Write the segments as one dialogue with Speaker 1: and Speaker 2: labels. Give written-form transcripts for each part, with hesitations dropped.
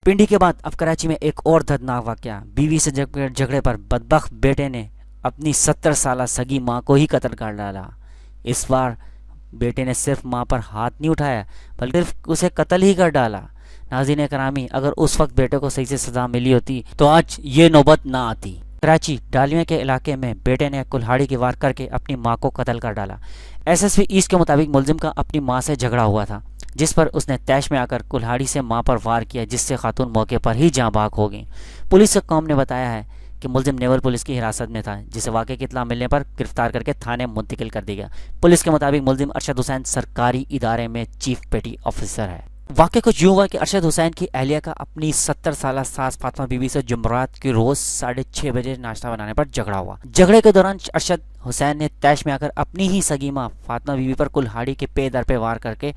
Speaker 1: पिंडी के बाद अब कराची में एक और दर्दनाक वाकया। बीवी से झगड़े पर बदबख्त बेटे ने अपनी 70 साल सगी मां को ही कत्ल कर डाला। इस बार बेटे ने सिर्फ मां पर हाथ नहीं उठाया बल्कि सिर्फ उसे कत्ल ही कर डाला। नाज़रीन करामी, अगर उस वक्त बेटे को सही से सजा मिली होती तो आज ये नौबत ना आती। कराची डालिया के इलाके में बेटे ने कुल्हाड़ी की वार करके अपनी मां को कत्ल कर डाला। एसएसपी ईस्ट के मुताबिक मुलजिम का अपनी मां से झगड़ा हुआ था, जिस पर उसने तैश में आकर कुल्हाड़ी से मां पर वार किया, जिससे खातून मौके पर ही जाँ बाग हो गई। पुलिस के कौम ने बताया है कि मुलजिम नेवल पुलिस की हिरासत में था, जिसे वाक़े की इत्तला मिलने पर गिरफ्तार करके थाने मुंतकिल कर दिया गया। पुलिस के मुताबिक मुलजिम अरशद हुसैन सरकारी इदारे में चीफ पेटी ऑफिसर है। वाक़े कुछ यूँ हुआ कि अरशद हुसैन की अहलिया का अपनी 70 साल सास फातिमा बीवी से जुमरात की रोज़ 6:30 बजे नाश्ता बनाने पर झगड़ा हुआ। झगड़े के दौरान अरशद हुसैन ने तैश में आकर अपनी ही सगी मां फातिमा बीवी पर कुल्हाड़ी के पे दर पे वार करके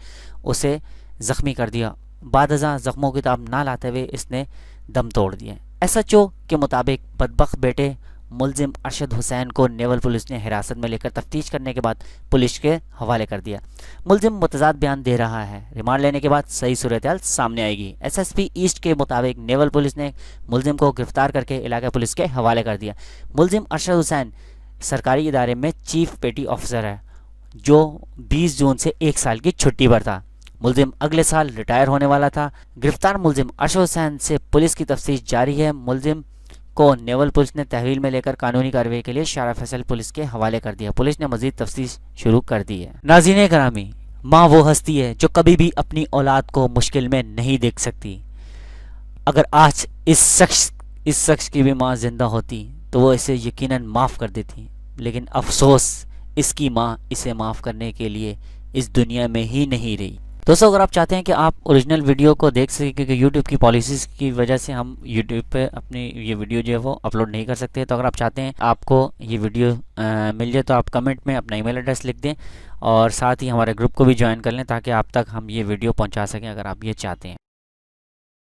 Speaker 1: उसे जख्मी कर दिया। बादअज़ां जख्मों की ताब ना लाते हुए इसने दम तोड़ दिए। एसएचओ के मुताबिक बदबख्त बेटे मुलजिम अरशद हुसैन को नेवल पुलिस ने हिरासत में लेकर तफ्तीश करने के बाद पुलिस के हवाले कर दिया। मुलजिम मुतज़ाद बयान दे रहा है। रिमांड लेने के बाद सही सूरत-ए-हाल सामने आएगी। एसएसपी ईस्ट के मुताबिक नेवल पुलिस ने मुलजिम को गिरफ्तार करके इलाका पुलिस के हवाले कर दिया। मुलजिम अरशद हुसैन सरकारी इदारे में चीफ पेटी ऑफिसर है, जो 20 जून से 1 साल की छुट्टी पर था। मुलजिम अगले साल रिटायर होने वाला था। गिरफ्तार मुलजिम अरशद हुसैन से पुलिस की तफ्तीश जारी है। मुलजिम को नेवल पुलिस ने तहवील में लेकर कानूनी कार्रवाई के लिए शारा फैसल पुलिस के हवाले कर दिया। पुलिस ने मजीद तफ्तीश शुरू कर दी है। नाज़रीन करामी, माँ वो हस्ती है जो कभी भी अपनी औलाद को मुश्किल में नहीं देख सकती। अगर आज इस शख्स की भी माँ जिंदा होती तो वो इसे यकीनन माफ़ कर देती, लेकिन अफसोस इसकी माँ इसे माफ़ करने के लिए इस दुनिया में ही नहीं रही। दोस्तों, अगर आप चाहते हैं कि आप ओरिजिनल वीडियो को देख सकें, क्योंकि यूट्यूब की पॉलिसीज़ की वजह से हम यूट्यूब पे अपनी ये वीडियो जो है वो अपलोड नहीं कर सकते, तो अगर आप चाहते हैं आपको ये वीडियो मिल जाए तो आप कमेंट में अपना ईमेल एड्रेस लिख दें और साथ ही हमारे ग्रुप को भी ज्वाइन कर लें ताकि आप तक हम ये वीडियो पहुंचा सकें, अगर आप ये चाहते हैं।